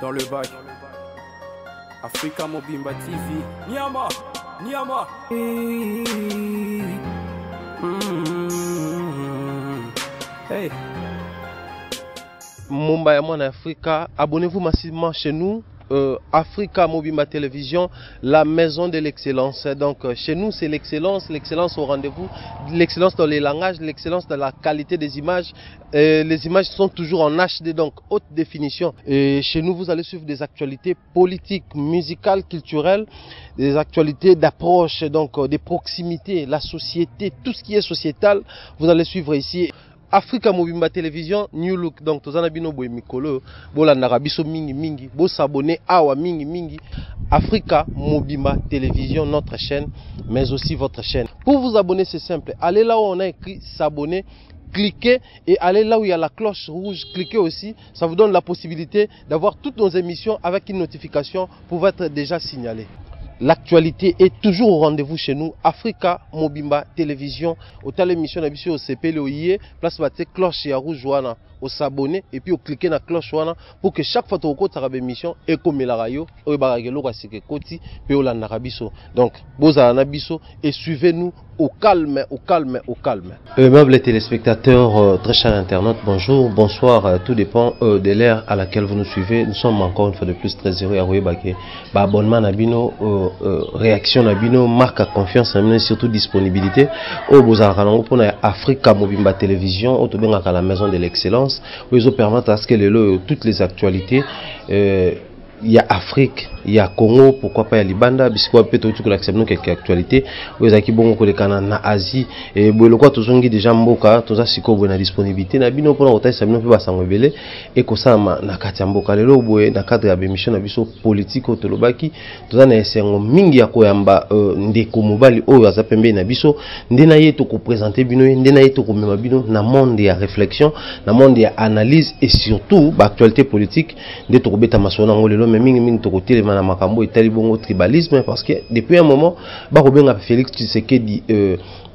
dans le bac. Africa Mobimba TV. Niama, Niama. Hey. Mumbai en Africa, abonnez-vous massivement chez nous. Africa Mobimba Télévision, la maison de l'excellence. Donc chez nous c'est l'excellence, l'excellence au rendez-vous, l'excellence dans les langages, l'excellence dans la qualité des images. Les images sont toujours en HD, donc haute définition. Et chez nous vous allez suivre des actualités politiques, musicales, culturelles, des actualités d'approche, donc des proximités, la société, tout ce qui est sociétal, vous allez suivre ici. Africa Mobimba Télévision, New Look. Donc, tous les gens mikolo, bola narabiso mingi mingi, bo s'abonner awa mingi mingi. Africa Mobimba Télévision, notre chaîne, mais aussi votre chaîne. Pour vous abonner, c'est simple. Allez là où on a écrit s'abonner, cliquez et allez là où il y a la cloche rouge, cliquez aussi. Ça vous donne la possibilité d'avoir toutes nos émissions avec une notification pour être déjà signalé. L'actualité est toujours au rendez-vous chez nous. Africa Mobimba Télévision. Au tal émission d'habitude au CP le IE, place batte cloche et à rouge wana, au s'abonner et puis au cliquer na cloche wana pour que chaque fois que vous avez une émission et comme la radio, au baragelo rasike koti pe au narabiso. Donc boza nabiso et suivez-nous au calme, au calme, au calme. Meubles téléspectateurs, très chers internautes, bonjour, bonsoir, tout dépend de l'ère à laquelle vous nous suivez. Nous sommes encore une fois de plus très heureux à Rouébake. Abonnement Nabino, réaction Nabino, marque à confiance, surtout disponibilité. Au Bozarano pour Africa Mobimba Télévision, au Tobenga à la maison de l'excellence, où ils permettent à ce que toutes les actualités. Il y a Afrique, il y a Congo, pourquoi pas il y a Libanda, bisquoi peut-être tout l'accepter quelques actualités. Vous avez qui bon que les Canada na Asie et le quoi tous ongi déjà mboka, tous asiko bonne disponibilité. Na bino pour l'hôtel ça bino peut pas s'enlever et que ça na kati mboka lelo boye na cadre ya émission na biso politique au tolobaki. Tous na esengo mingi ya koyamba ndeko mobali oyo azapembe na biso ndena yeto ko présenter bino ndena yeto ko mema bino na monde ya réflexion, na monde ya analyse et surtout ba actualité politique ndeto ko beta masona ngolelo mais mingi to côté les mana makambo etali bongo tribalisme parce que depuis un moment ba robenga Félix Tshisekedi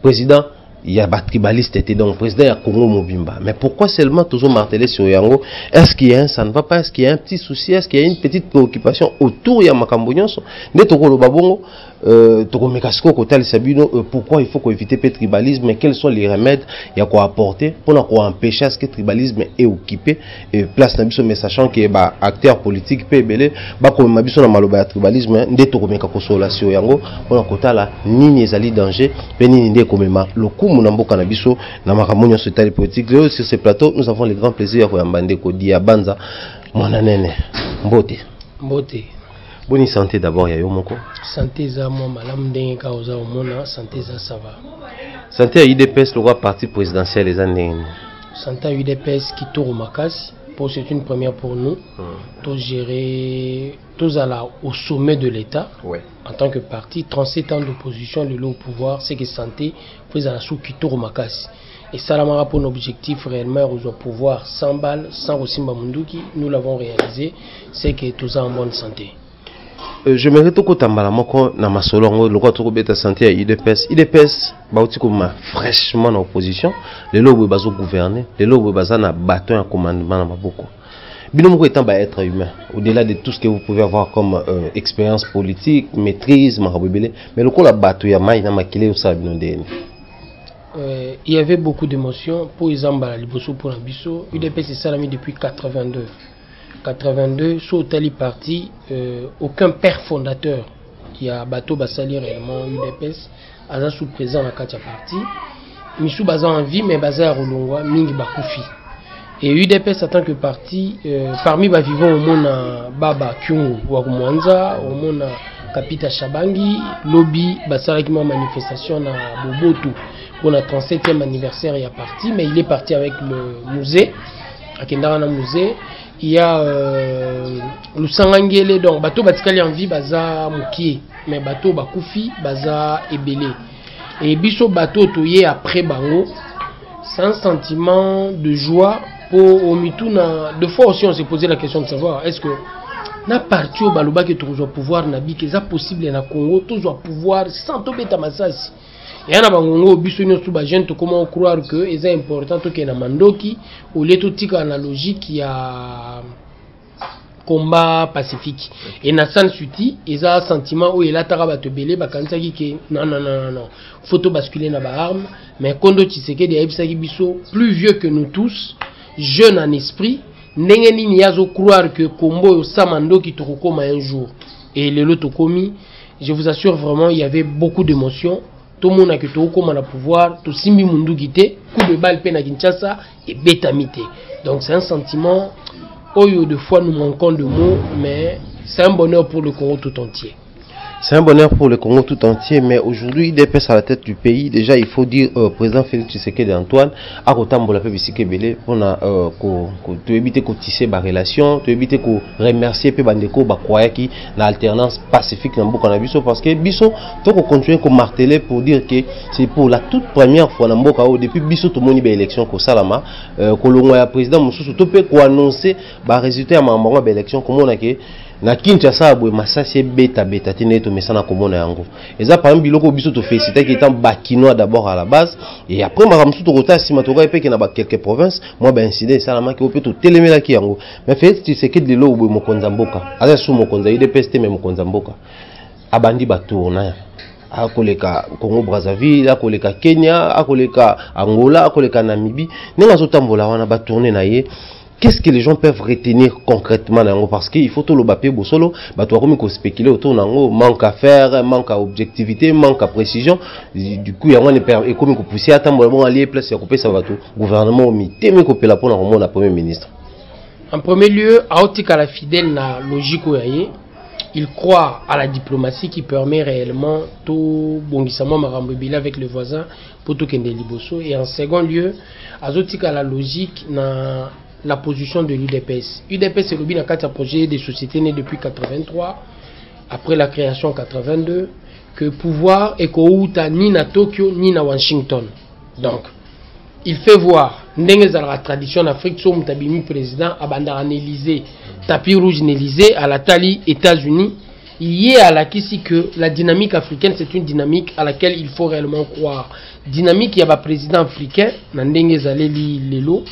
président il y a des tribalistes étaient donc président à Congo Mobimba. Mais pourquoi seulement toujours marteler sur Yango? Est-ce qu'il y a un ça ne va pas? Est-ce qu'il y a un petit souci? Est-ce qu'il y a une petite préoccupation autour de Makambonyonso? Pourquoi il faut éviter le tribalisme? Quels sont les remèdes il y a quoi apporter pour empêcher ce que le tribalisme est occupé et place nabiso mais sachant que bah acteurs politiques PBL bah comme nabiso na maloba tribalisme ndeto komeka kosola sur Yango pour kota la nini ezali danger pe nini nde komema lokumu na mboka nabiso na makamonyo sur tali politique. Sur ce plateau nous avons le grand plaisir ya mbande ko dia banza monanene mbote mbote. Bonne santé d'abord ya yo moko. Santé za moi malam ndenge ka oza omona santé za ça va. Santé à UDPS le roi parti présidentiel les années. Santé à UDPS qui tourne Makasi pour c'est une première pour nous. Tous gérer tous à la au sommet de l'État. Ouais. En tant que parti 37 ans d'opposition le lot au pouvoir c'est que santé prise à la sous qui tourne Makasi. Et ça la pour un objectif réellement au pouvoir 100 balles sans Rosimba Munduki nous l'avons réalisé c'est que tous en bonne santé. Je me retrouve au Tambala moko na masolongo le quoi tout beta santé à IDPS bauti comme fraîchement en opposition les lobes bazo gouverner les lobes bazana bâton en commandement na maboko bino moko étant être humain au-delà de tout ce que vous pouvez avoir comme expérience politique maîtrise marabobele mais le quoi la bateau ya mai na makile ça bino ndeni. Il y avait beaucoup d'émotions pour exemple la liboso pour Nabiso UDPS c'est salami depuis 82 sur tali parti aucun père fondateur qui a bateau basali réellement UDPS aza sous présent na katia parti misu baza en vie mais baza rolongwa mingi bakufi et UDPS en tant que parti parmi ba vivants au monde baba kyungu wa kumwanza au monde kapita shabangi lobby basala qui manifestation na boboto pour la 37e anniversaire ya parti mais il est parti avec le musée à Kendara na musée. Il y a le sangangele donc bateau batikali en vie baza mukie mais bateau bakufi baza ebele et biso bateau toyé après bango sans sentiment de joie pour omituna de fois aussi on s'est posé la question de savoir est-ce que na parti au baloba que toujours pouvoir na bi que ça possible na Congo toujours pouvoir sans tobeta masasi. Et y a bangongo biso nyosu ba gente comment croire que c'est important que na mandoki au leto tika analogie qui a combat pacifique. Et na sans suite, ils ont un sentiment où il a tarabate belé, bakansa qui non. Photo basculer na ba arme, mais Kondo Tshisekedi de Ebisaki Biso, plus vieux que nous tous, jeune en esprit, n'engeni ni yazo croire que Kombo Samando qui tokoma un jour. Et le lot tokomi, je vous assure vraiment, il y avait beaucoup d'émotions. Tout le monde a que tokoma na pouvoir, tout simbi mundu gité, coup de balle pena Kinshasa et bétamité. Donc c'est un sentiment. De fois nous manquons de mots, mais c'est un bonheur pour le Congo tout entier. C'est un bonheur pour le Congo tout entier, mais aujourd'hui, DPS à la tête du pays, déjà il faut dire, président Félix Tshisekedi Antoine, à Rotambola Pebisike Belé, pour éviter qu'on tisse des relations, éviter qu'on remercie Pebandeko, Bakwayaki, l'alternance pacifique dans Mboka na Biso, parce que Biso, tant qu'on continue qu'on marteler pour dire que c'est pour la toute première fois dans Mboka, depuis Biso, tout le monde a élection, qu'on salama, qu'on le président Moussou, tout peut qu'on annonce, bah, résultat à ma élection, comme on a que, na Kinshasa boye masasi beta tene to mesana komona yango eza par exemple biloko biso to féliciter qui étant bakinois d'abord à la base et après makamsu to rota sima to ka pe na ba quelques provinces moi ba incident ça la maki ope to telemela ki yango mais fait tu sais que de lo boye mokonza mboka aza sous mokonza ide peste même mokonza mboka abandi ba tourna akoleka Congo Brazzaville akoleka Kenya akoleka Angola akoleka Namibie nenga zo tambola wana ba tourner na ye. Qu'est-ce que les gens peuvent retenir concrètement parce qu'il faut tout le bapé solo, comme spéculer autour nango, manque à faire, manque à objectivité, manque à précision. Du coup, il y a un comme pousser à temps bon allié place à couper ça va tout. Gouvernement mi teme couper la pour la premier ministre. En premier lieu, Aotika la fidèle na logique oyaye, il croit à la diplomatie qui permet réellement tout bondissement marambobila avec les voisins pour tout kende liboso et en second lieu, Azotika la logique na la position de l'UDPS. UDPS est le projet des sociétés nées depuis 83, après la création en 82, que pouvoir est qu'outa ni na Tokyo ni na Washington. Donc, il fait voir la tradition en Afrique, son mutabimi président abanda en Élysée, tapis rouge en Élysée, à la Tali, États-Unis. Il y est à la ici que la dynamique africaine, c'est une dynamique à laquelle il faut réellement croire. Dynamique, il y a un président africain, Nandenge Zaleli Lelo.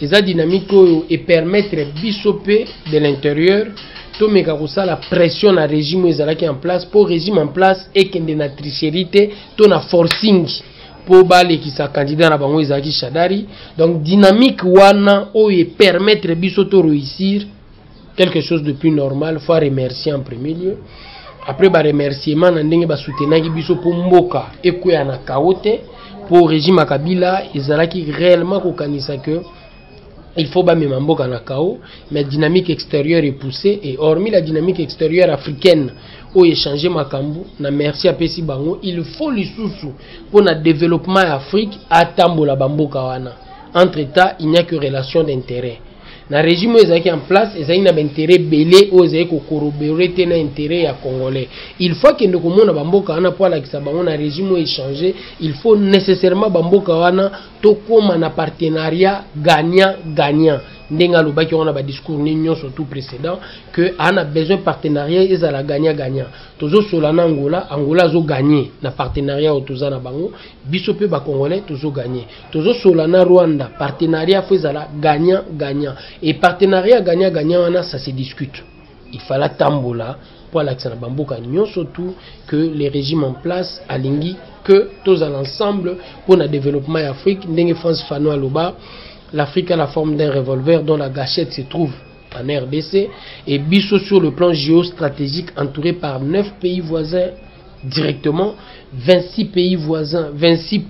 Les dynamiques et permettre bisopé de l'intérieur to mekakusa la pression na régime ezalaki en place pour régime en place et que na tricherité to na forcing pour bale qui sa candidat na bango ezalaki Shadari. Donc dynamique wana o et permettre bisoto réussir quelque chose de plus normal, faut remercier en premier lieu. Après ba remerciement na ndenge ba soutenaki biso pour mboka ekoya na kaote pour régime à Kabila ezalaki réellement ko kanisa que il faut pas même mboka na kao, mais la dynamique extérieure est poussée et hormis la dynamique extérieure africaine où échanger makambu na merci à Pesi Bango, il faut les sous pour le développement Afrique à Tambola Bamboka wana. Entre États, il n'y a que relation d'intérêt. Na régime ezaki en place, ezaki na intérêt belé o ezaki ko corroborer tena intérêt ya congolais. Il faut que ndeko mona bamboka wana pour la kisa bango na régime échanger, il faut nécessairement bamboka wana to koma na partenariat gagnant. Ndenga lobaki on a ba discours n'union surtout précédent que on a besoin de partenariat et ça la gagnant. Tozo solana Angola zo gagner na partenariat autoza na bango, biso pe ba congolais tozo gagner. Tozo solana Rwanda partenariat faisala gagnant et partenariat gagnant wana ça se discute. Il fallait tambola pour l'accès bamboka n'union surtout que les régimes en place alingi que tous ensemble pour le développement Afrique ndenge France Fano aloba. L'Afrique a la forme d'un revolver dont la gâchette se trouve en RDC et biso sur le plan géostratégique entouré par 9 pays voisins directement, 26 pays voisins, 26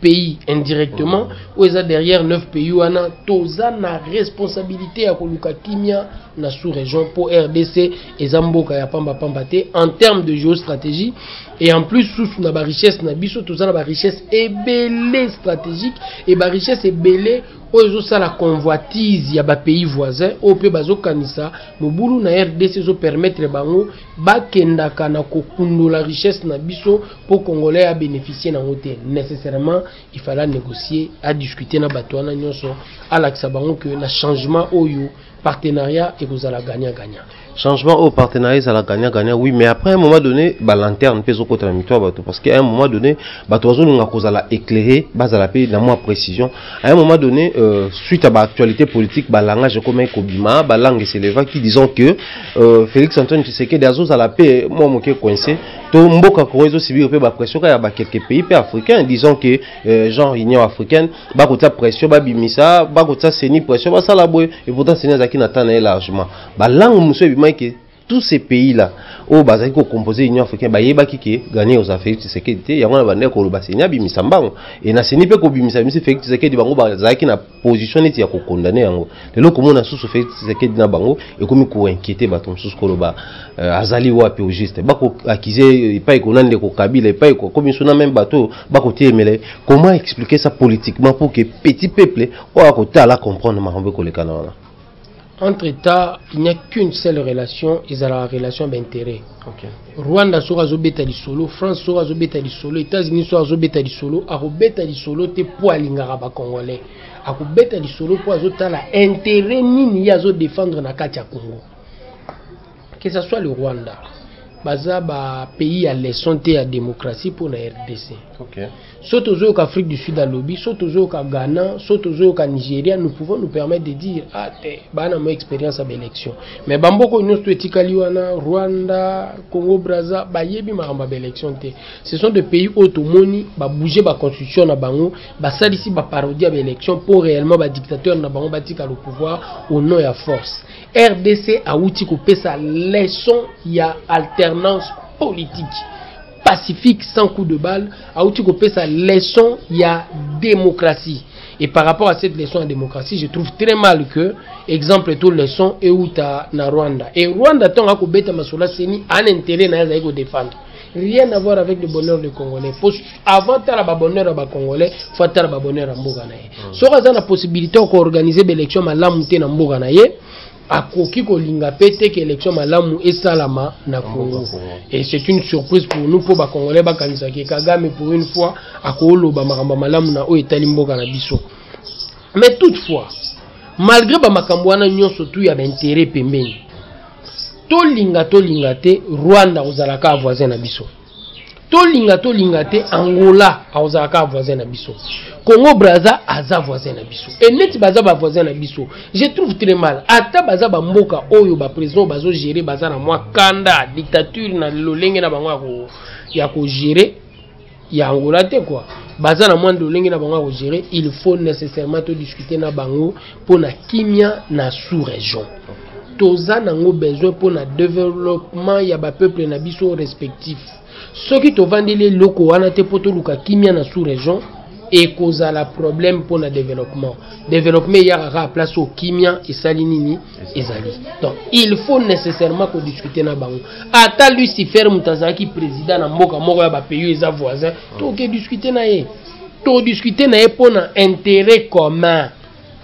pays indirectement, où ils ont derrière 9 pays où on a toza na responsabilité à Koluka Kimia na sous-région pour RDC et Zamboka ya pamba te en termes de géostratégie et en plus sous na ba richesse na biso toza na ba richesse ebele stratégique et ba richesse ebele oyo ça la convoitise ya ba pays voisins au pe bazo kanisa mobulu na RDC zo permettre bango bakendaka na kokundula richesse na biso pour congolais à bénéficier na ngote nécessairement il fallait négocier à discuter na bato na nyonso à l'accès bango que na changement oyo partenariat et vous allez gagnant-gagnant. Changement au partenariat, ça la gagnant, oui, mais après un moment donné, bah, lanterne peut au côté de la victoire, parce qu'à un moment donné, bah, toi, on a cause à la éclairer, bah, à la paix, dans moins précision. À un moment donné, suite à l'actualité politique, bah, langage comme un Kobima, bah, langue s'élève, qui disons que, Félix Antoine Tshisekedi, d'Azos à la paix, moi, mon coincé, tout mboka korezo civil peu ba pression ka ba quelques pays africains, disons que, genre, Union africaine, bah, côté pression, bah, bimisa, bah, côté seni pression, bah, ça la boue, et pourtant, c'est n'azaki n'atteint largement. Bah, langue, monsieur, que tous ces pays-là, au Bazaki composé l'Union africaine, bah yeba qui gagné aux affaires, c'est que il y a un bandé ko basenia bimisamba et na seni pe ko bimisa bimisa fait que c'est que bango bazaki na position neti ya ko condamner yango. Le loko mona sous fait c'est que na bango et comme ko inquiéter baton sous ko ba azali wapi au juste ba ko accuser pas ko nande ko Kabila pas ko comme suna même bateau ba ko témele. Comment expliquer ça politiquement pour que petit peuple ou à côté à la comprendre marombe ko le canala. Entre États, il n'y a qu'une seule relation, ils ont la relation d'intérêt. Okay. Rwanda sera zobeta di solo, France sera zobeta di solo, États-Unis sera zobeta di solo, arobeta di solo te po alingara ba congolais. Akobeta di solo po azota la intérêt nini ya zo défendre na kati ya Congo. Que ce soit le Rwanda, baza ba pays à leçon te à démocratie pour la RDC. Okay. Soit aux Afrique du Sud à lobby, soit aux Ghana, soit aux Nigeria, nous pouvons nous permettre de dire ah bana mo expérience à l'élection. Mais bamboko nous etikaliwana Rwanda, Congo Brazza, ba yebi maramba l'élection te. Ce sont des pays automoni ba bouger ba constitution na bango, ba salisi ba parodie à l'élection pour réellement ba dictateur na bango batika le pouvoir au nom et à force. RDC a outil ko pesa leçon ya alternance politique. Pacifique sans coup de balle, a outil que sa leçon, il y a démocratie. Et par rapport à cette leçon en démocratie, je trouve très mal que, exemple, toute leçon est où ta na Rwanda. Et Rwanda, tant que beta masola seni, un intérêt na yaza défendre. Rien à voir avec le bonheur des Congolais. Avant de faire le bonheur des Congolais, il faut faire le bonheur des Mboganaye. Si on a la possibilité d'organiser l'élection, malamu na Mboganaye, akoki kolinga pete que élection malamu esalama na Congo. Et c'est une surprise pour nous pour ba Congolais ba kanisa ke Kagame pour une fois akoloba makamba malamu na o etali mboka na biso. Mais toutefois, malgré ba makambo wana nyonso tu ya intérêt pembeni, to linga te Rwanda ozalaka voisin na biso. To linga te Angola ozalaka voisin na biso. Congo Brazza aza voisin na biso. Et net baza ba voisin na biso. Je trouve très mal. Ata baza ba mboka oyo ba président bazo gérer baza na mwa kanda dictature na lolenge na bango ya ko gérer ya Angola te quoi. Baza na mwa lolenge na bango ya ko gérer, il faut nécessairement to discuter na bango pour na kimia na sous-région. Toza nango besoin pour na développement ya ba peuple na biso respectif. Ce qui te vendait loko wana te poto luka kimia na sous-région et cause la problème pour le développement. Développement il y a à place au kimia et salinini et zali. Donc il faut nécessairement qu'on discute na bango. Ata Lucifer Mutazaki président na mboka moko ya ba pays les voisins, to que discuter na ye. To discuter na ye pour un intérêt commun.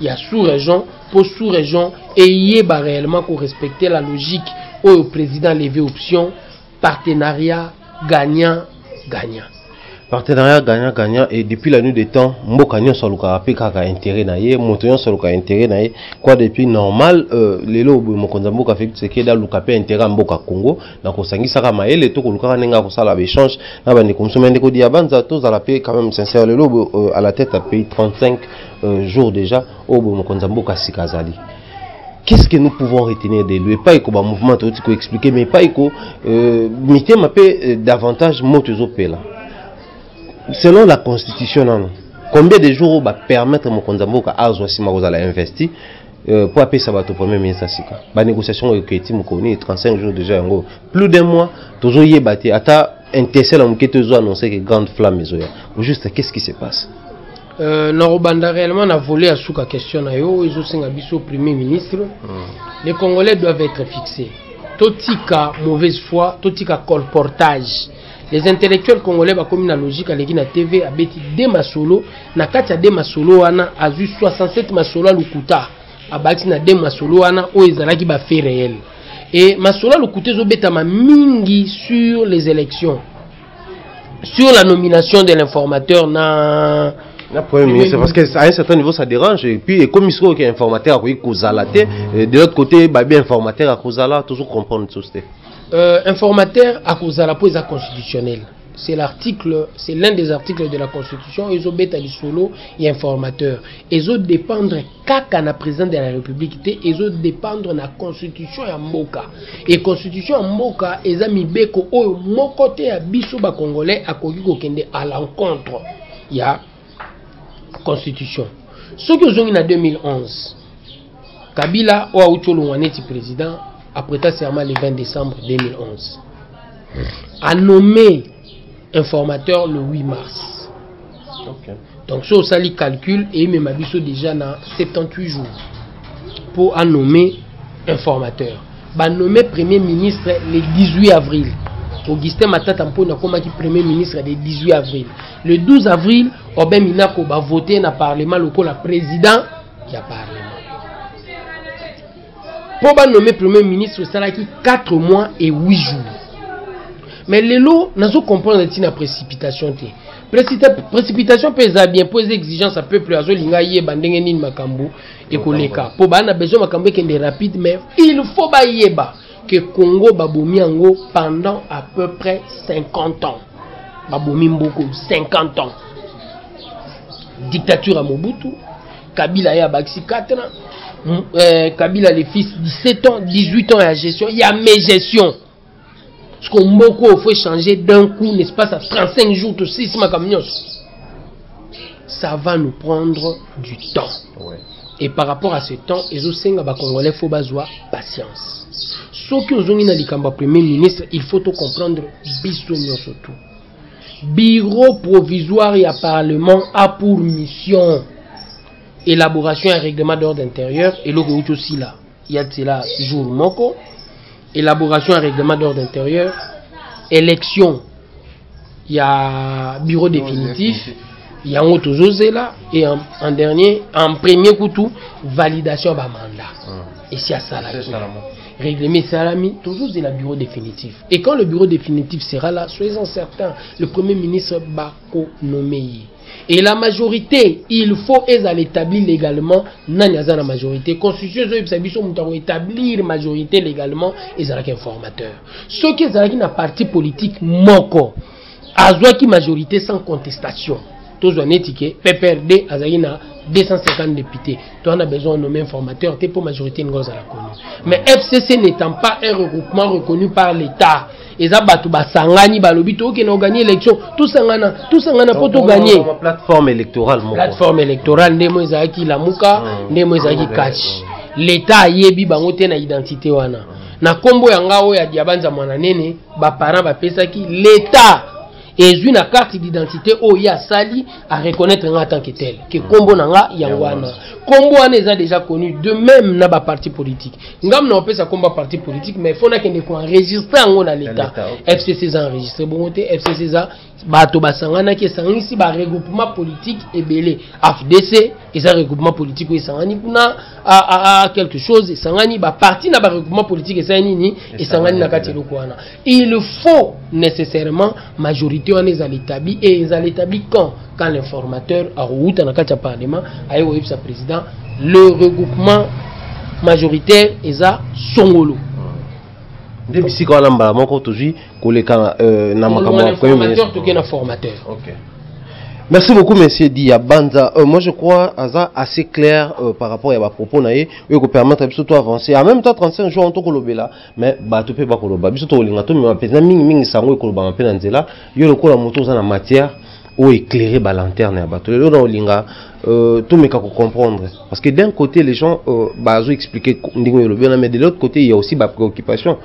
Il y a sous-région pour sous-région et il y a réellement qu'on respecter la logique au président levé option partenariat gagnant. Partenariat gagnant et depuis la nuit des temps, mboka nyon soluka apika ka intérêt na ye, motonyon soluka intérêt na ye, quoi depuis normal lelo mokonza mboka fait que da luka pe intérêt mboka Congo, na ko sangisa ka maele to ko luka nenga ko sala échange na ba ne consommer ndeko dia banza to za la paix quand même sincère lelo à la tête à pays 35 jours déjà au mokonza mboka sikazali. Qu'est-ce que nous pouvons retenir de lui? Pas que mouvement tout expliquer mais pas que mité mapé davantage motozo pela. Selon la constitution, combien de jours on va permettre mon Konzamboka à Zouassima à investir pour appeler ça au premier ministre Sika. La négociation est 35 jours déjà. Plus d'un mois, toujours y est battu. Ata intercelle en quête de annoncer que grande flamme est ou juste qu'est-ce qui se passe? Narobanda réellement a volé à souka question na yo ils ont biso premier ministre. Les Congolais doivent être fixés. Totika mauvaise foi, totika colportage. Les intellectuels congolais ba comme na logique à na TV a beti de masolo na kati ya de masolo wana azu 67 masolo lukuta abati na de masolo wana o ezalaki ba fait réel et masolo lukuta zo beta ma mingi sur les élections, sur la nomination de l'informateur Le Premier ministre, parce qu'à un certain niveau ça dérange. Et puis, comme il y a un informateur à Kozalate, de l'autre côté, bien informateur à Kozala, toujours comprendre tout ça. Informateur à Kozala pour les constitutionnels. C'est l'article, c'est l'un des articles de la Constitution. Ils ont bêta solo et informateur. Ils ont dépendre kaka na président de la République. Ils ont dépendre na Constitution ya Mboka. Et Constitution ya Mboka, ils ont mis beko au mon côté à biso ba congolais à Kogiko Kende à l'encontre. Il y a Constitution. Ce que ont eu en 2011, Kabila ou Aoucholo Waneti président après ta serment le 20 décembre 2011 a nommé informateur le 8 mars. Okay. Donc, ça, ça les calcul et même abisso déjà dans 78 jours pour en nommer informateur. Bah nommer premier ministre le 18 avril. Augustin Matata Mpo n'a comme premier ministre le 18 avril. Le 12 avril, Obem Minako va voter dans le Parlement local le président qui a Parlement. Pour nommer premier ministre, ça a 4 mois et 8 jours. Mais les lots, nous avons compris la précipitation. Précipitation peut être bien, pour les exigences à peuple, à Zolingaye, Bandengeni, Makambo, et Koleka. Pour qu'on a besoin de Makambo qui est rapide, mais il faut que Congo Baboumi Ango pendant à peu près 50 ans. Baboumi Mboko, 50 ans. Dictature à Mobutu, Kabila ya Baxi 4 ans, Kabila les fils 17 ans, 18 ans à la gestion, il y a mes gestions. Parce qu'on beaucoup faut changer d'un coup, n'est-ce pas, ça 35 jours, tout 6 mois comme nous. Ça va nous prendre du temps. Ouais. Et par rapport à ce temps, les Congolais faut besoin patience. Ce que nous avons dit premier ministre, il faut tout comprendre, surtout. Bureau provisoire et Parlement a pour mission élaboration et règlement d'ordre intérieur et le aussi là. Il y a cela jour moko. Élaboration et règlement d'ordre intérieur, élection, il y a bureau définitif, il y a un autre là, et en dernier, en premier coup tout, validation de mandat. Et c'est à ça là. Règlement salami, toujours c'est le bureau définitif. Et quand le bureau définitif sera là, soyez-en certains, le Premier ministre va nommer. Et la majorité, il faut établir légalement, la majorité. Constitution, établir la majorité légalement, ils sont informateurs. Ceux qui sont dans parti politique, moko, a qui majorité sans contestation. Tous on étiqué, PPRD, a 250 députés. Tu as besoin de nommer informateur, tu es pour majorité de la connue. Mais FCC n'étant pas un regroupement reconnu par l'État, et ça batouba sangani balobito qui n'a gagné l'élection, tout sangana pour tout gagner. Plateforme électorale. Plateforme électorale, ndemo ezaki lamuka, ndemo ezaki catch. L'État yebi bangote na identité wana. Na kombo yanga o ya diabanza mwana nene, ba parents ba pesaki l'État. Et une carte d'identité au ya sali à reconnaître en tant que tel que combo nanga yangwana combo ane déjà connu de même na ba parti politique ngam na opesa combat parti politique mais faut na kende ko enregistrer en na l'état FCC enregistré bonté FCC za bato basangana ki sangisi ba regroupement politique et belé AFDC et ça regroupement politique ou sangani kuna à quelque chose sangani ba parti na ba regroupement politique et ça nini et sangani na kati lokwana il faut nécessairement majorité on est à l'établi et ils ont établi quand l'informateur a route dans le Parlement a eu sa président le regroupement majoritaire est à Songolo. Depuis si quand on a mon compte aujourd'hui collègues na formateur. OK. Merci beaucoup, monsieur Diabanza. Moi, je crois assez clair par rapport à vos propos. Et vous permettre de avancer. En même temps, 35 jours, on peut le là, mais tu peux pas le faire. Biso to lingato, mais maintenant, ming sango ko ba mpe nzela. Yo le ko la moto za na matière ou éclairer ba lanterne ya bato. Le do linga tout me ka comprendre. Parce que d'un côté, les gens bazo expliquer ndingo le bien, mais de l'autre côté, il y a aussi ba préoccupation.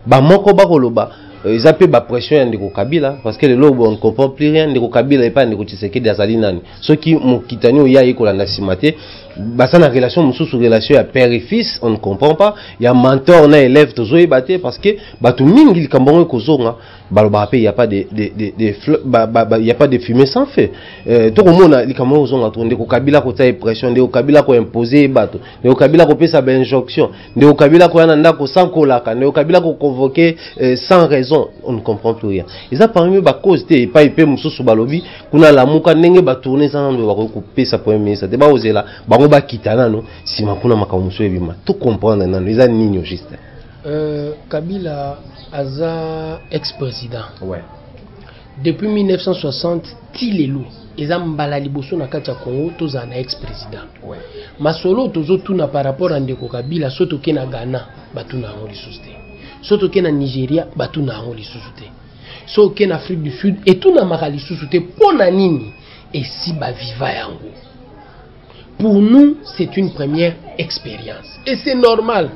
Ba moko ba koloba. Ils appellent la pression de Kabila parce que le lobo on ne comprend plus rien de Kabila et pas de Tshisekedi Azalinani. Ceux qui m'ont quitté au ya et qu'on a simate bah ça na relation sous relation à père et fils, on ne comprend pas. Il y a mentor na élève toujours ébatté parce que bah tout mingi le cambon kozonga bah le il y a pas de il y a pas de fumée sans feu. Tout le monde le cambon kozonga tourner ko kabila ko taille pression de ko kabila ko imposer bato de ko kabila ko pesa ba injonction de ko kabila ko nanda ko sans kolaka de ko kabila ko convoquer sans raison, on ne comprend plus rien. Et ça parmi ba cause te pas ipé mususu balobi kuna la muka ndenge ba tourner sans ba ko couper sa premier ministre te ba ozela ba ba kitana no si makuna makamuso ebima tout comprendre nano eza nini juste. Kabila aza ex-président. Ouais. Depuis 1960 tilelo eza mbala liboso na kati ya Congo toza na ex-président. Ouais. Masolo tozo tuna par rapport à ndeko Kabila soto ke na Ghana batuna ngo lisusu te. Soto ke na Nigeria batuna ngo lisusu te. Soto ke na Afrique du Sud et tout na maka lisusu te pona nini et si ba viva yango. Pour nous, c'est une première expérience. Et c'est normal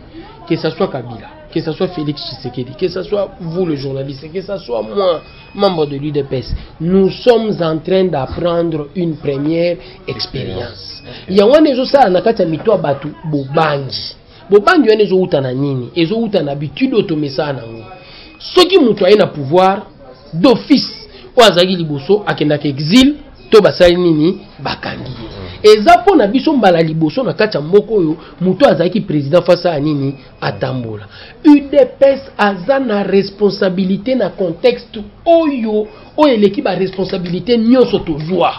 que ce soit Kabila, que ce soit Félix Tshisekedi, que ce soit vous le journaliste, que ce soit moi, membre de l'UDPS. Nous sommes en train d'apprendre une première expérience. Il y a un des ça na kati mito batu bobangi. Bobangi yone zo uta na nini, ezo uta na habitude otomesa na ngo. Soki mutu ayena pouvoir d'office o azaki liboso akenda ke exil to basali nini bakangi. Eza po na biso mbala liboso na kati ya moko oyo mutu azaki président face à nini atambola. UDPS aza na responsabilité na contexte oyo oyo eleki ba responsabilité nyonso tozwa.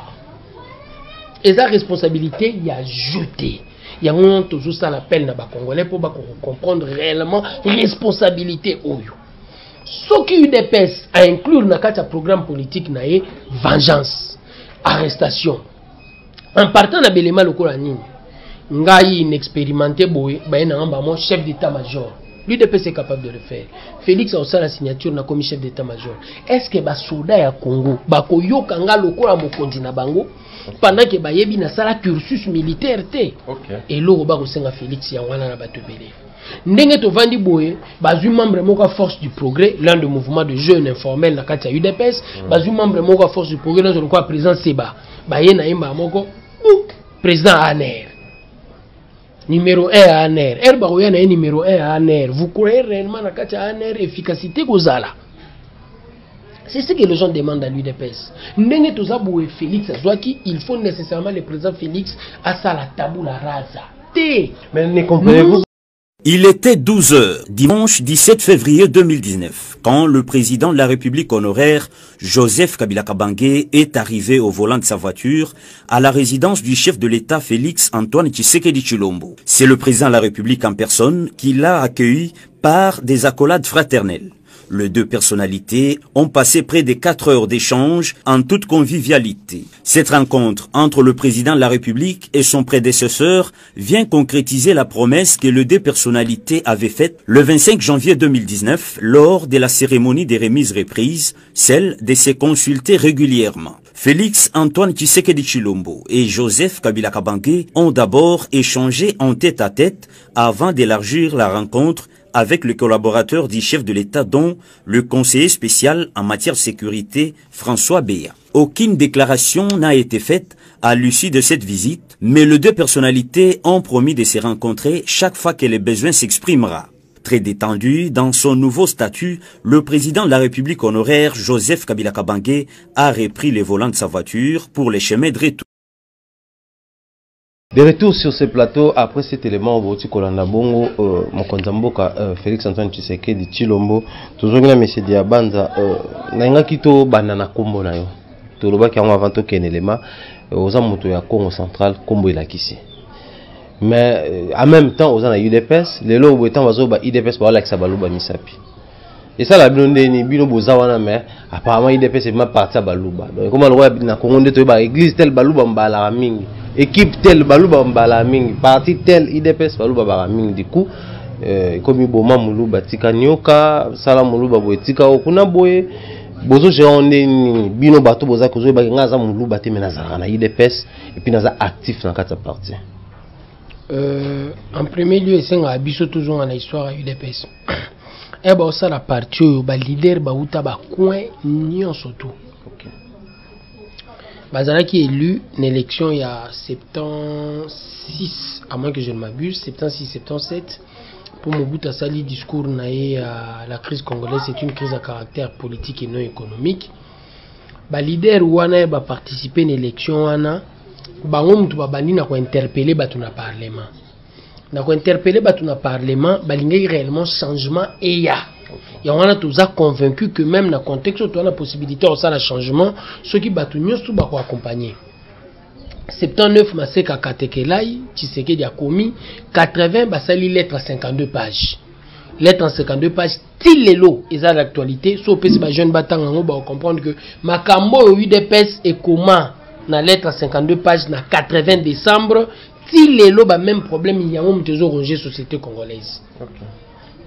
Eza responsabilité ya jeté. Ya ngona toujours ça l'appel na ba congolais pour ba comprendre réellement responsabilité oyo. Ce qui UDPS a inclure na kati ya programme politique na ye vengeance, arrestation. En partant de Belema lokola nini ngai inexpérimenté boy ba na ngamba mo chef d'état-major. L'UDPS est capable de le faire. Félix a aussi la signature na comme chef d'état-major. Est-ce que ba soldat ya Congo ba koyoka nga lokola mokonzi na bango pendant que ba yebi na sala cursus militaire te? OK. Et loko ba ko senga Félix ya wana na bato belé. Ndenge to vandi boye bazu membre moko force du progrès, l'un des mouvements de jeunes informels na kati ya UDPS, bazu membre moko force du progrès dans le président Seba. Ba ye na imba moko président ANR. Numéro 1 à ANR. Erbaroya na numéro 1 à ANR. Vous croyez réellement na kati ya ANR efficacité kozala? C'est ce que les gens demandent à l'UDPS. Ndenge to zaboué Félix Azwaki, il faut nécessairement le président Félix à ça la tabula rasa. Mais ne comprenez-vous? Il était 12 h, dimanche 17 février 2019, quand le président de la République honoraire, Joseph Kabila Kabange, est arrivé au volant de sa voiture à la résidence du chef de l'État Félix Antoine Tshisekedi Tshilombo. C'est le président de la République en personne qui l'a accueilli par des accolades fraternelles. Les deux personnalités ont passé près de 4 heures d'échange en toute convivialité. Cette rencontre entre le président de la République et son prédécesseur vient concrétiser la promesse que les deux personnalités avaient faite le 25 janvier 2019 lors de la cérémonie des remises reprises, celle de se consulter régulièrement. Félix Antoine Tshisekedi Tshilombo et Joseph Kabila Kabange ont d'abord échangé en tête-à-tête avant d'élargir la rencontre avec le collaborateur du chef de l'État dont le conseiller spécial en matière de sécurité François Béa. Aucune déclaration n'a été faite à l'issue de cette visite, mais les deux personnalités ont promis de se rencontrer chaque fois que le besoin s'exprimera. Très détendu dans son nouveau statut, le président de la République honoraire Joseph Kabila Kabange a repris les volants de sa voiture pour les chemins de retour. De retour sur ce plateau, après cet élément, Boti Kolanda Bongo, Mokonzamboka, Félix Antoine Tshisekedi Tshilombo, toujours na Monsieur Diabanza, Nainga Kito Banana Kombo na yo. Toloba ki avant to ken élément, aux amoto ya Congo central, Kombo ilakisi. Mais en même temps, aux ana UDPS, les lots étant bazo ba UDPS ba Alexa Baluba Misapi. Et ça la blonde ni bino bozawana mais apparemment UDPS est ma partie à Baluba. Donc comment le roi na Congo ndeto ba église tel Baluba mbala mingi. Équipe telle Baluba mbala mingi, parti tel IDPS Baluba bara mingi du coup comme Boma Muluba tika nyoka sala Muluba boetika okuna boye bozo géronde ni bino bato boza kozo ba ngaza Muluba te menazara na IDPS et puis naza actif na kata parti. En premier lieu c'est nga biso toujours en histoire à UDPS. Et ba ça la partie ba leader ba uta ba coin nyon surtout. Bazalaki élu une élection il y a 76, à moins que je ne m'abuse, 76, 77. Pour Mobutu Sali, discours naé à la crise congolaise, c'est une crise à caractère politique et non économique. Ba leader wana ba participer à une élection wana, bango mutu ba bandi na ko interpeller batu na parlement. Na ko interpeller batu na parlement, balingi réellement changement et ya. Et on a tous convaincu que même dans le contexte où on a la possibilité de faire un changement, ceux qui battent nous sont accompagner. 79 Maseka Katekelai, Tshisekedi a commis 80 basali lettres à 52 pages. Lettres en 52 pages, til les lots, ils ont l'actualité. Sauf que les jeunes battants vont comprendre que Makambo UDPS et comment dans lettre à 52 pages, dans 80 décembre, til les lots, même problème, il y a un petit rongé société congolaise.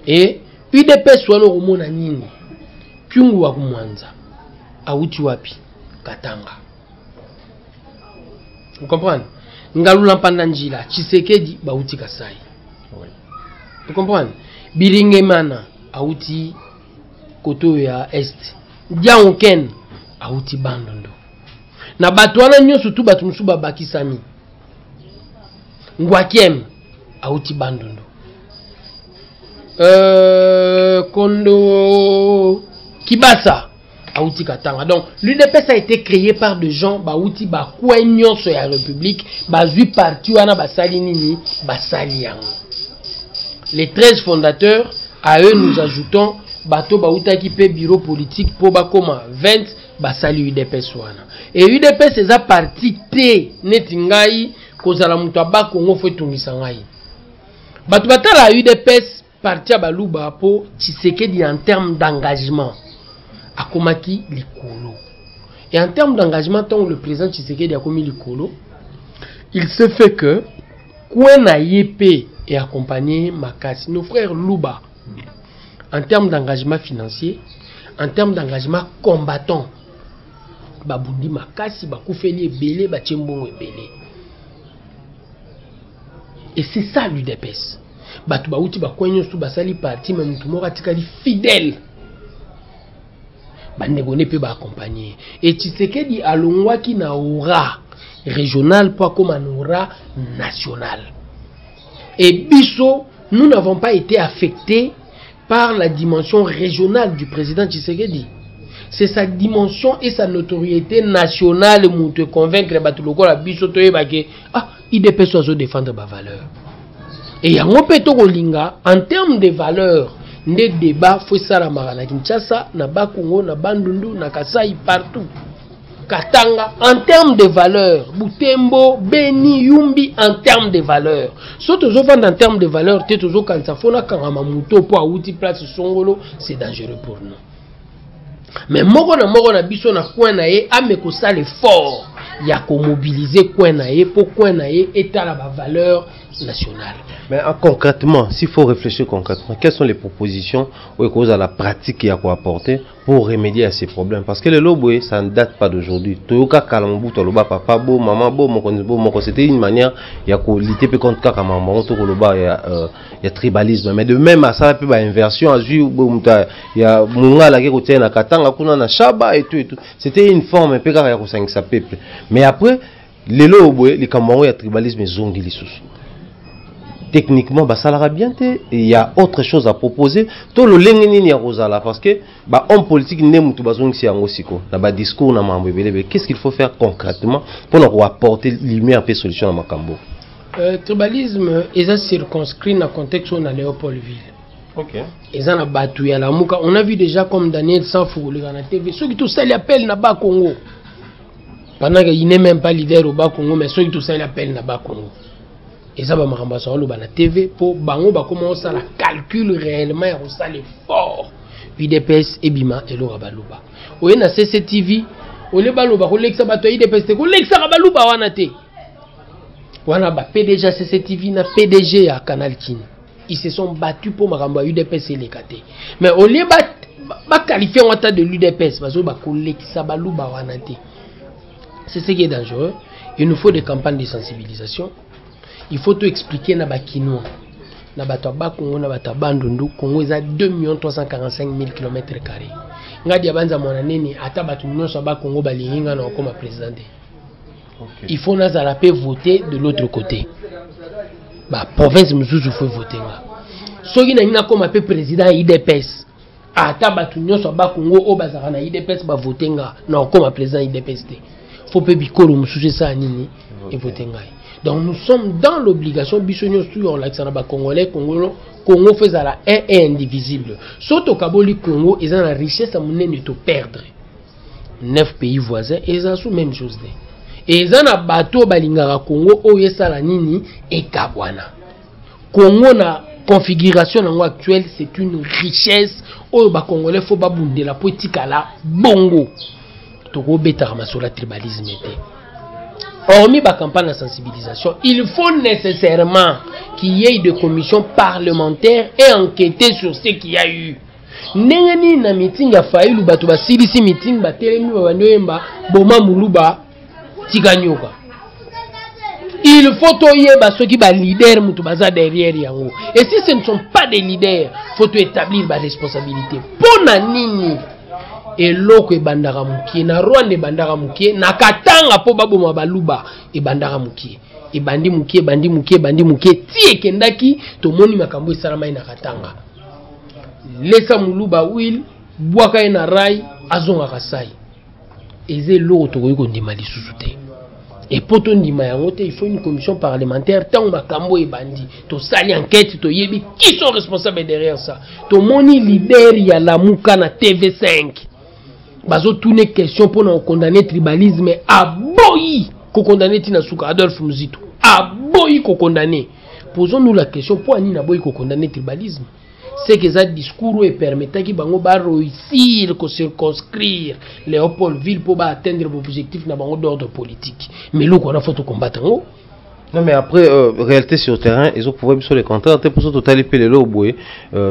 Et UDPS wana omona nini kyungu wa kumwanza auti wapi Katanga. Vous comprenez? Ngalula mpanda njila Tshisekedi bauti Kasai. Vous comprenez? Biringemana auti koto ya est. Diaonken auti Bandundu. Na batu wana nyonso tu batu musuba bakisami. Ngwakiem auti Bandundu. Kondo Kibasa Aouti Katanga. Donc l'UDPS a été créé par des gens Baouti Bakouenyon sur la République Bazui parti wana basali nini basali yango. Les 13 fondateurs, à eux nous ajoutons Bato Baouta qui paie bureau politique pour Bakoma 20 basali UDPS wana. Et UDPS est a parti T netingai kozala mutu Bakongo fo tungisangai. Bato batala UDPS parti à Balouba pour Tshisekedi en termes d'engagement. Akomaki Likolo. Et en termes d'engagement, tant le président Tshisekedi a commis Likolo, il se fait que Kwena Yepe est accompagné Makasi, nos frères Louba, en termes d'engagement financier, en termes d'engagement combattant. Babundi Makasi, Bakoufeli Ebele, Bachembongo Ebele. Et c'est ça l'UDPS. Batu bauti bakwenyo su basali parti mais mutu moko atikali fidèle bandegone pe ba accompagner et Tshisekedi alongwaki na aura régional pour comme un aura national. Et biso nous n'avons pas été affectés par la dimension régionale du président Tshisekedi. C'est sa dimension et sa notoriété nationale mutu convaincre batu lokola biso toyeba ke IDPS ozo défendre ba valeur. Et il y a un peu en termes de valeurs, des débats, faut ça la marana Kinshasa, na Bakongo, na Bandundu, na Kasai, partout. Katanga, en termes de valeurs, Butembo, Beni, Yumbi, en termes de valeurs. Surtout en termes de valeurs, c'est toujours quand ça fait Karamamuto pour outil place Songolo, c'est dangereux pour nous. Mais moko na biso na Kwenaye, ameko ça l'effort, il y a qu'on mobiliser Kwenaye pour Kwenaye état la valeur nationale. Mais concrètement, s'il faut réfléchir concrètement, quelles sont les propositions ou causes à la pratique qu'il y a quoi apporter pour remédier à ces problèmes? Parce que le lobby, ça ne date pas d'aujourd'hui. Toyoka Kalambu, Toloba, Papa, Bo, Maman, Bo, Moko, c'était une manière, il y a quoi lutter contre Kakamaman, Toloba, il y a tribalisme. Mais de même, à ça, il y a inversion, il y a Munga, la guerre, il y a Katanga, Kuna, Shaba et tout et tout. C'était une forme, un peu car il y a peuple. Mais après, les lobby, les Camerounais, il y a tribalisme et zongi les sous. Techniquement, bah, ça l'aurait bien été. Il y a autre chose à proposer. Tout le lengeni ya rosala parce que bah homme politique n'est mutu bazong si en osiko. Na ba discours na mambo belebe. Qu'est-ce qu'il faut faire concrètement pour nous apporter lumière et solution à Makambo? Tribalisme est circonscrit dans le contexte où on a Léopoldville. OK. Ils ont battu à la Mouka. On a vu déjà comme Daniel Sanfou le la TV. Ceux qui tout ça l'appellent na bas Congo. Pendant qu'il n'est même pas leader au bas Congo, mais ceux qui tout ça l'appellent na bas Congo. Et ça va me la TV pour bango ba commencer à calcul réellement on ça l'effort UDPS et Bima et Laura Baluba. Ou na CCTV ou le Baluba ko lexa bato UDPS ko lexa Baluba wana te. Wana ba PDG CCTV na PDG à Canal Kin. Ils se sont battus pour maramba UDPS et les KT. Mais au lieu ba qualifier on de l'UDPS parce que ba ko lexa Baluba wana te. C'est ce qui est dangereux. Il nous faut des campagnes de sensibilisation. Il faut tout expliquer na bakino na bataba Congo na batabandundu Congo est à 2 345 000 km². Ngadi abanza mwana nini ata batu nyonso ba Congo balinga na koma président. Okay. Il faut nazala pe voter de l'autre côté. Bah province mususu faut voter là. Soki na ngina comme pe président IDPS. Ata batu nyonso ba Congo o bazaka na IDPS ba voter nga. Non comme président IDPS té. Faut pe bikolo mususu ça nini et voter nga. Donc nous sommes dans l'obligation bisonyo sur l'accent ba congolais Congo fait la un et indivisible. Soto kaboli Congo ils ont la richesse à monnaie to perdre. 9 pays voisins et ils ont sous même chose là. Et ils ont un bateau balingara Congo o yesala nini et kabwana. Congo na configuration actuelle c'est une richesse o ba congolais faut ba bunde la politique la bongo. Toko beta masura tribalisme té. Hormis la campagne de sensibilisation, il faut nécessairement qu'il y ait des commissions parlementaires et enquêter sur ce qu'il y a eu. Nengani na meeting ya faïlu bato ba silisi meeting ba telemi ba ndoyemba boma muluba tiganyoka. Il faut toyeba ceux qui ba leader mutu baza derrière yango. Et si ce ne sont pas des leaders, faut établir ba responsabilité. Pona nini et loko e bandara mukie na Rwanda e bandara mukie na Katanga po babo mabaluba e bandara mukie e bandi mukie ti ekendaki to moni makambo esalama na Katanga lesa muluba will bwaka na rai azonga kasai eze loko to ko ndima lisusu te et poto ndima yango te il faut une commission parlementaire tant makambo e bandi to sali enquête to yebi qui sont responsables derrière ça to moni leader ya Lamuka na TV5 bazo tourner question pour nous condamner tribalisme à boyi ko condamner Tinasuka Adolphe Muzito à boyi ko condamner. Posons-nous la question pour ani na boyi ko condamner tribalisme. C'est que ça discours et permettait qui bango ba réussir ko circonscrire Léopoldville pour ba atteindre l'objectif na bango d'ordre politique. Mais là qu'on a faut combattre ngo. Non mais après réalité sur le terrain ils ont pouvoir sur les contrats pour ça total épée les lots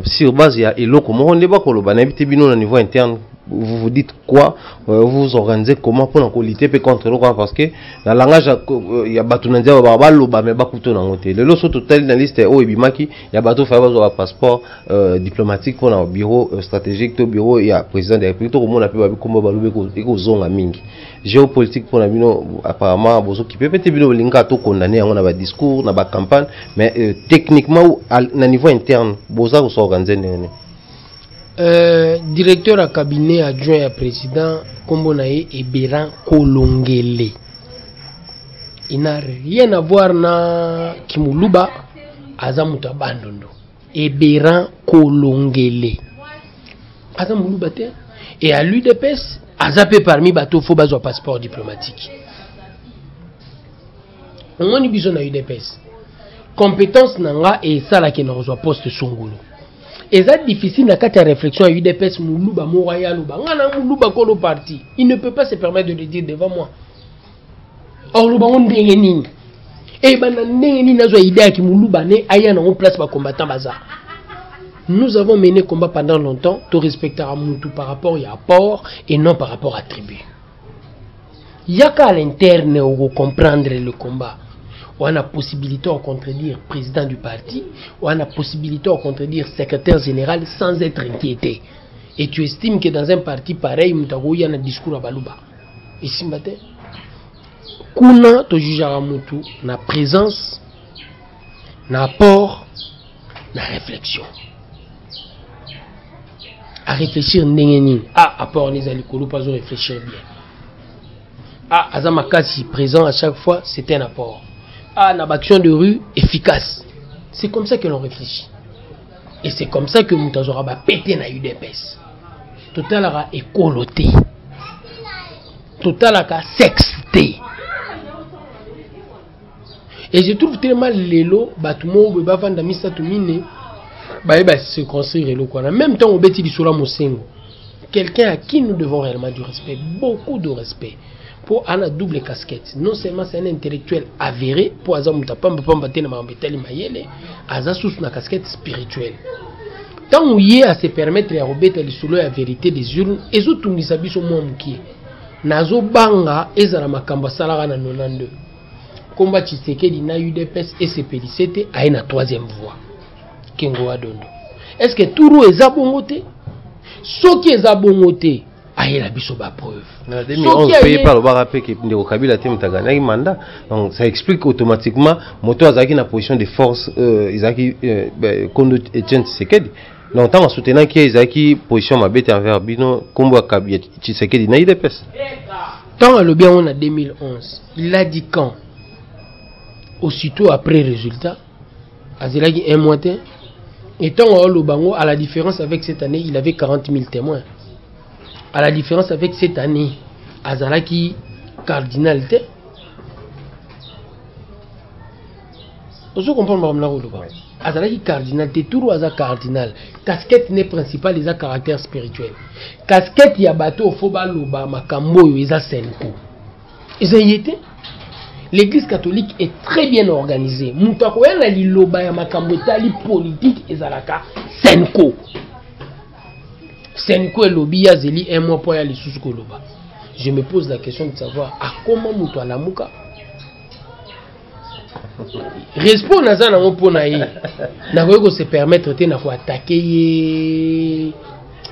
sur base il y a et comment on débat ko lo ba na bité bino au niveau interne. Vous vous dites quoi, vous vous organisez comment pour lutter contre le parce que dans le langage il y a bateau nandia ba mais ba kuto na ngote le loso total dans liste o ebimaki il y a bateau fa ba passeport diplomatique pour un bureau stratégique au bureau il y a président de la République tout le monde a pu ba komba ba lube ko zonga mingi géopolitique pour na bino apparemment bozo qui peut peut-être bino linga to condamner on a ba discours na ba campagne mais techniquement na niveau interne boza ko s'organiser nene. Directeur à cabinet adjoint à président Kombonaye Eberan Kolongele. Il n'a rien à voir na Kimuluba Azamuta Bandondo. Eberan Kolongele. Azamuluba te. Et à l'UDPS, Azapé parmi bateau faut bazo passeport diplomatique. On a besoin de l'UDPS. Compétence nanga et ça là qui ne reçoit poste Songolo. Et c'est difficile dans la réflexion à UDPS Moulouba, Mourayalouba, Moulouba Kolo parti. Il ne peut pas se permettre de le dire devant moi. Or, Louba on dénini. Et ben dénini n'a pas idée qui Moulouba né aïe en place par combattant bazar. Nous avons mené combat pendant longtemps. Tout respecter à Moutou par rapport à apport et non par rapport à tribu. Il y a qu'à l'interne où comprendre le combat. On a la possibilité de contredire le président du parti, on a la possibilité de contredire le secrétaire général sans être inquiété. Et tu estimes que dans un parti pareil, il y a un discours à Balouba. Et si matin, Kuna to jujara mutu na présence, na apport, na réflexion. À réfléchir n'engeni. Ah, apport les alikolo pas réfléchir bien. Ah, Azamakasi présent à chaque fois, c'est un apport. Ah, une action de rue efficace. C'est comme ça que l'on réfléchit. Et c'est comme ça que Moutazora va péter na UDPS. Total a écoloté. Total a sexté. Et je trouve tellement l'élo, Batoumo, Bebafanda, Missa Toumine, se construire le quoi. En même temps, on bêtit du Sola Mosengo. Quelqu'un à qui nous devons réellement du respect, beaucoup de respect. Pour la double casquette. Non seulement c'est un intellectuel avéré, pour Azamuta Pamba Pamba Tena Mambetali Mayele, Azasus na casquette spirituelle. Tant où y est à se permettre à Robert Lisolo la vérité des urnes, et zo tungisabi so mouki. Nazo banga ezala makamba salara na 92. Combat Tshisekedi na UDPS et CPDCT a une troisième voie. Kengo Adondo. Est-ce que Tourou est abongoté? Ce qui est abongoté, aye la biso ba preuve. En 2011 payé par le Barapé qui est au Kabila Temtagana mandat. Donc ça explique automatiquement moto azaki na position de force izaki conduite Etienne Tshisekedi. Donc tant en soutenant que izaki position mabete envers bino kombo Kabila Tshisekedi na IDPS. Tant le bien on a 2011, il a dit quand aussitôt après résultat azilaki un mois et tant le bango à la différence avec cette année, il avait 40 000 témoins. À la différence avec cette année, azalaki cardinalité. Vous comprenez madame la Roulouba? Azalaki cardinalité, tout aza cardinal. Casquette n'est principale, ils ont caractère spirituel. Casquette ya bateau foba loba makambo yo isa senko. Ils ont été. L'église catholique est très bien organisée. Moutakoya na li loba ya makambo tali politique ezalaka senko. Senko et lobby ya zeli un mois pour y aller sous ce loba. Je me pose la question de savoir à comment mouto la mouka. Respond naza na mopona yi. Na ko se permettre te na ko attaquer.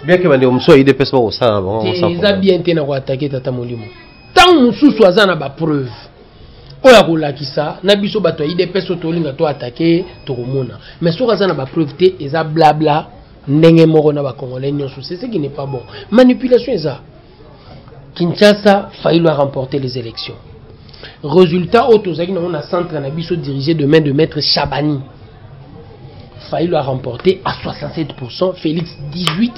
Bien que bande omso IDPS ba osala ba on s'en. Ils a bien te na ko attaquer tata molimo. Tant mususu aza na ba preuve. Oya ko lakisa na biso bato IDPS otolinga to attaquer to komona. Mais so aza na ba preuve te eza blabla. C'est ce qui n'est pas bon. Manipulation est ça. Kinshasa failli remporter les élections. Résultat, on a centre Nabiso dirigé de main de maître Chabani. Failli remporter à 67%, Félix 18%,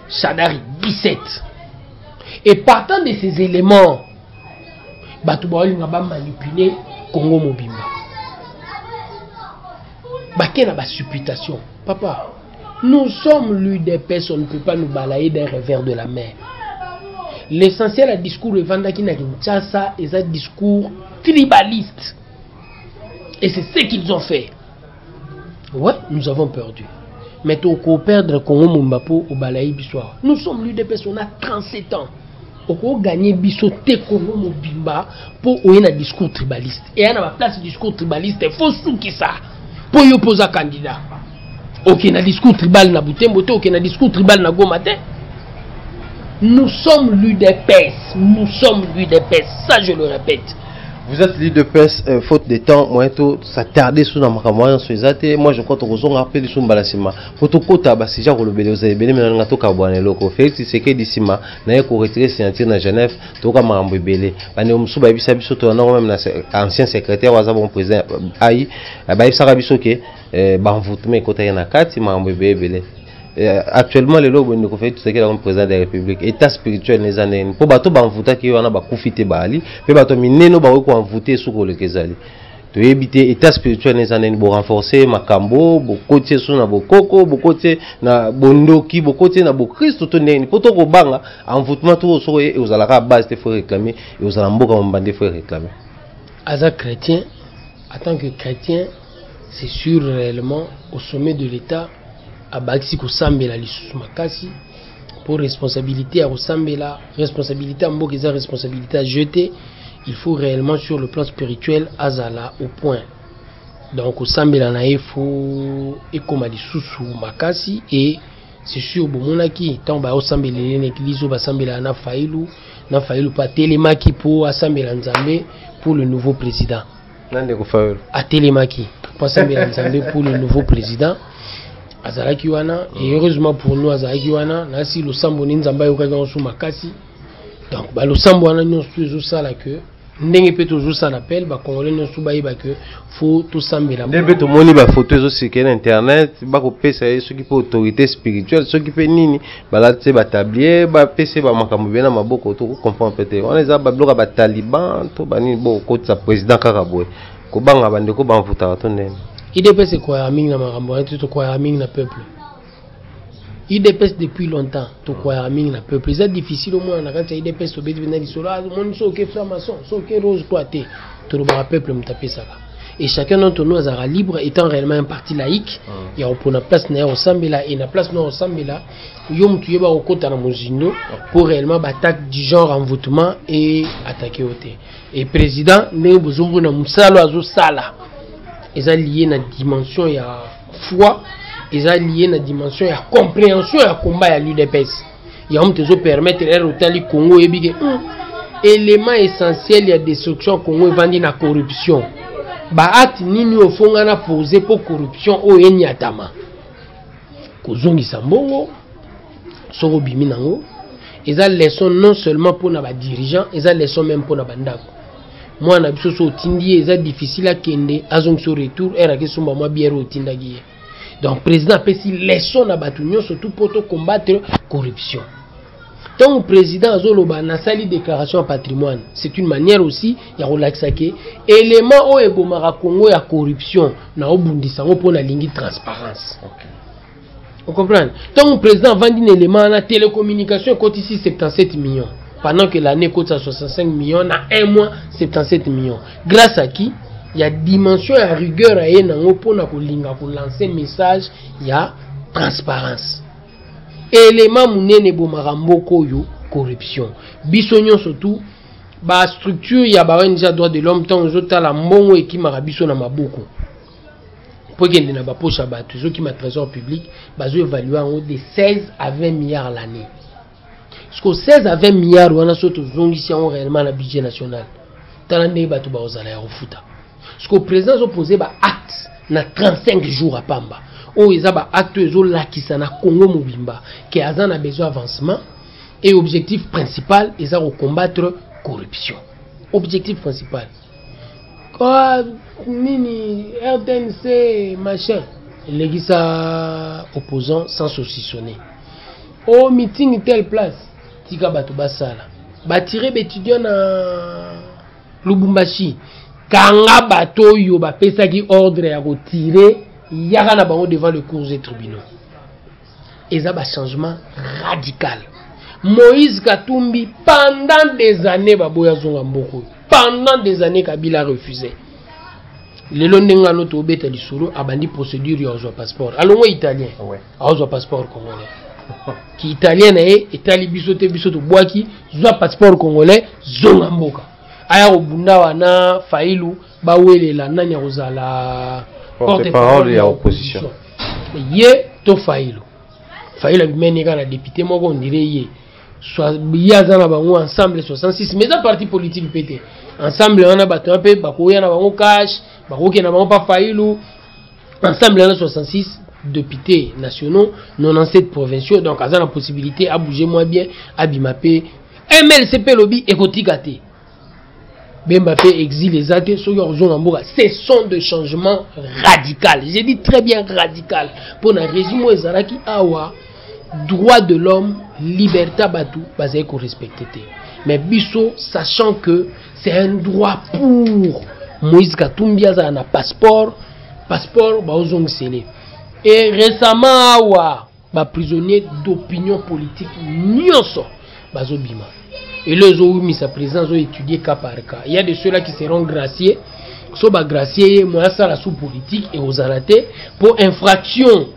Chadari 17%. Et partant de ces éléments, Batoubaoli n'a pas manipulé Congo Mobimba. Baké n'a pas supputation. Papa. Nous sommes l'UDPS, on ne peut pas nous balayer d'un revers de la mer. L'essentiel à discours de Vandaki na Kinshasa est un discours tribaliste. Et c'est ce qu'ils ont fait. Ouais, nous avons perdu. Mais au perdre Congo Mumbapo au balaye Bissoir. Nous sommes l'UDPS, on a 37 ans. On a gagné Bisso te Congo Mobimba pour un discours tribaliste. Et à la place du discours tribaliste, il faut souki ça pour y opposer un candidat. Ok, na discours tribal na Boutembote, ok, na discours tribal na Gomate. Nous sommes l'UDPS. Nous sommes l'UDPS. Ça, je le répète. Vous êtes l'UDPS, faute de temps, moi, ça tardait sous la moyen sur les athées. Moi, je crois que vous avez rappelé sur Mbalassima. Photocota, si j'ai relevez, vous avez béni, mais on a tout cabouane loco. Félix, c'est que d'ici, n'a pas retiré signature dans Genève, tout comme un bébé. Parce que nous sommes même ancien secrétaire, ou un président, Aïe, ça a bisoké, banvoutement, côté na quatre, m'a bébé. Actuellement, les lobes ne fait tout ce qu'il a comme président de la République. État spirituel les années. Pour bateau banvouta qui on a bakufité bali. Pour bateau mineno ba ko envoûté sous le kezali. To éviter état spirituel les années pour renforcer makambo, bokote sous na bokoko, bokote na bondoki, bokote na bokristo to neni. Pour to ko banga envoûtement tout so et aux alaka base te faut réclamer et aux alamboka mbande faut réclamer. As chrétien, en tant que chrétien, c'est sûr réellement au sommet de l'État. Abaxi Kosambela lisusu makasi pour responsabilité à Kosambela, responsabilité à Mbokeza, responsabilité à jeter, il faut réellement sur le plan spirituel azala au point. Donc Kosambela na efo ekoma lisusu makasi et c'est sûr bomonaki tant ba Osambela l'église ba Sambela na failu pa telemaki pour Asambela Nzambe pour le nouveau président. Nande ko failu. A telemaki pour Asambela Nzambe pour le nouveau président. Azalaki wana et heureusement pour nous azalaki wana na si le sambo nzamba yoka sur makasi donc ba le sambo wana nyonso toujours ça là que ndenge peut toujours ça l'appel ba congolais nyonso ba yeba que faut tout sambela ndenge to moni ba photo zo sur internet ba ko pesa ceux qui peut autorité spirituelle ceux qui peut nini ba la te ba tablier ba pesa ba makambo bena maboko to comprendre peut-être on les a ba bloka ba taliban to ba ni bo ko sa président Karaboy ko banga bande ko ba mfuta to ndene IDPS c'est quoi aming na marambo tout quoi aming na peuple. IDPS depuis longtemps tout quoi aming na peuple. C'est difficile au moins na quand IDPS to bête venir sur là mon so que franc-maçon so que rose toi té tout le peuple me taper ça là. Et chacun d'entre nous sera libre étant réellement un parti laïque. Il y a pour la place na Osambela et na place na Osambela yom tu yeba okota na mozindo pour réellement attaque du genre envoûtement et attaquer au thé. Et président ne bozungu na musalo azo sala. Ils ont lié la dimension ya foi, ils ont lié la dimension ya compréhension ya combat ya l'UDPS. Il y a un qui permettre de Congo et big élément essentiel ya destruction Congo vandi na corruption. Ba acte nini au fond na poser pour corruption o enyatama. Kozongi sambongo soko bimi nango. Eza leçon non seulement pour na ba dirigeants, eza leçon même pour na bandako. Moi na biso so tindi eza difficile à kende azong so retour era ke sumba moi bière otindagi. Donc président pesi leçon na batunyo surtout pour combattre corruption. Tant que président azoloba na sali déclaration de patrimoine, c'est une manière aussi ya relaxer élément o ebomara Congo ya corruption na obundisa ngo pour na lingi transparence. Okay. Vous comprenez? Tant que président vend un élément na télécommunication coûte ici 77 millions. Pendant que l'année coûte à 65 millions, dans un mois, 77 millions. Grâce à qui? Il y a dimension et rigueur à y pour lancer un message, il y a transparence. Élément mounene bomarambo koyo corruption. Bisognon surtout, ba structure il y a ba déjà droit de l'homme tant aux autres la mbongo et qui marabiso na maboko. Pour qu'il n'y ait pas poche à battre, ceux qui m'a trésor public, bah je évalue en haut de 16 à 20 milliards l'année. Parce que 16 à 20 milliards, on a surtout réellement le budget national. Dans l'année, on va aux aléas au foot. Parce que le président a posé un acte na 35 jours à Pamba. Oh, il y a un acte qui est na Congo Mobimba, qui a besoin d'avancement. Et l'objectif principal, c'est de combattre la corruption. Objectif principal. Nini, RTNC, machin. Les opposants sans saucissonner. Au meeting telle place. Tika bato basala batire étudiant na Lubumbashi kanga bato yo ba pesa ki ordre ya retirer yaka na bango devant le cours des tribunaux. Et ça ba changement radical. Moïse Katumbi pendant des années baboya zonga mboko. Pendant des années Kabila refusé. Le londinga noto beta lisolo abandi procédure ya zo passeport. Alongo italien. Ouais. Azo passeport congolais. Qui italien et itali bisote boaki zwa passeport congolais zonga mboka aya obunda wana failu bawelela nani ozala porte-parole ya opposition ye to failu bimeni kana député moko ndire ye soit yaza na bango ensemble 66 mais ça parti politique pété ensemble wana bato pe bakoya na bango cash bakoke na bango pa failu ensemble wana 66 députés nationaux, 97 provinciaux, donc à la possibilité à bouger moins bien, à Bimapé, MLCP lobby et Kotikate. Bembappé exile les athées, ce sont des changements radicaux. J'ai dit très bien radical. Pour un régime où Zaraki Awa, droit de l'homme, liberté Batou, basé qu'on respecte. Mais Bisso, sachant que c'est un droit pour Moïse Katumbi, a un passeport, baozong scellé. Et récemment, les prisonniers d'opinion politique, et les ont mis sa présence, ont étudié cas par cas. Il y a de ceux-là qui seront graciés, qui sont graciés, moi, ça la sous-politique et aux arrêtés pour infraction.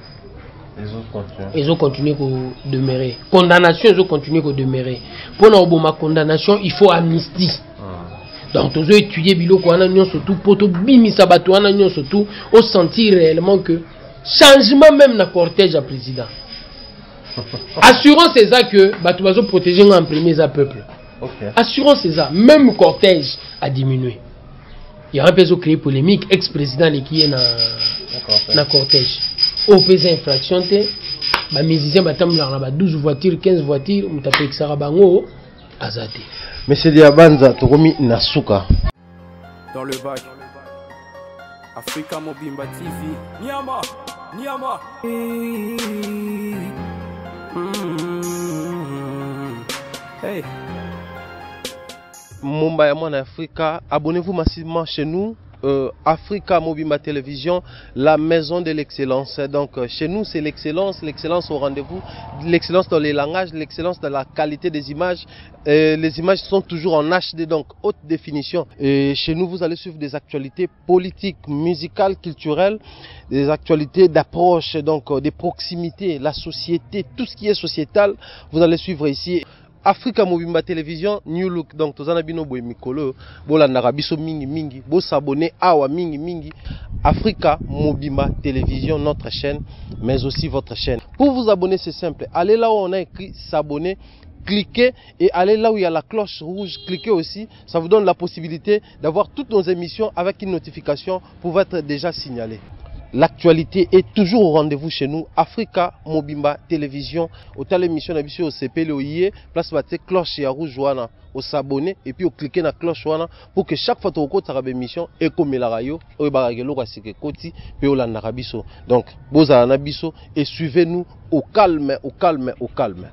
Ils ont continué à demeurer. Condamnation, ils ont continué à demeurer. Pour la condamnation, il faut amnistie. Donc, ils ont étudié, surtout pour bimi sabato, surtout, au sentir réellement que changement même dans le cortège à président. Assurance c'est ça que Batoubazo protéger en premier le peuple. Okay. Assurance c'est ça. Même le cortège a diminué. Il y a un peu de créer polémique. Ex-président qui est dans le cortège. Au pays infraction, les musiciens ont 12 voitures, 15 voitures. Ils ont fait Bango Azate. Monsieur Diabanza, Tokomi Nasuka. Dans le bac. Africa Mobimba TV. Niama. Niama. Hey. Mumbai en Africa, abonnez-vous massivement chez nous. Africa Mobimba Télévision, la maison de l'excellence. Donc chez nous c'est l'excellence, l'excellence au rendez-vous, l'excellence dans les langages, l'excellence dans la qualité des images. Les images sont toujours en HD, donc haute définition. Et chez nous vous allez suivre des actualités politiques, musicales, culturelles, des actualités d'approche, donc des proximités, la société, tout ce qui est sociétal, vous allez suivre ici. Africa Mobimba Télévision, New Look, donc tozana bino boy mikolo, bolandaka biso mingi mingi, bo s'abonner awa mingi mingi. Africa Mobimba Télévision, notre chaîne, mais aussi votre chaîne. Pour vous abonner, c'est simple. Allez là où on a écrit s'abonner, cliquez et allez là où il y a la cloche rouge, cliquez aussi. Ça vous donne la possibilité d'avoir toutes nos émissions avec une notification pour être déjà signalé. L'actualité est toujours au rendez-vous chez nous. Africa Mobimba Télévision. Au tal émission d'habitude au CP le IE, place la cloche et à rouge wana, au s'abonner et puis au cliquer na cloche wana pour que chaque fois que vous avez émission et comme la radio, au baragelo rasike koti pe au la narabiso. Donc, boza nabiso et suivez-nous au calme, au calme, au calme.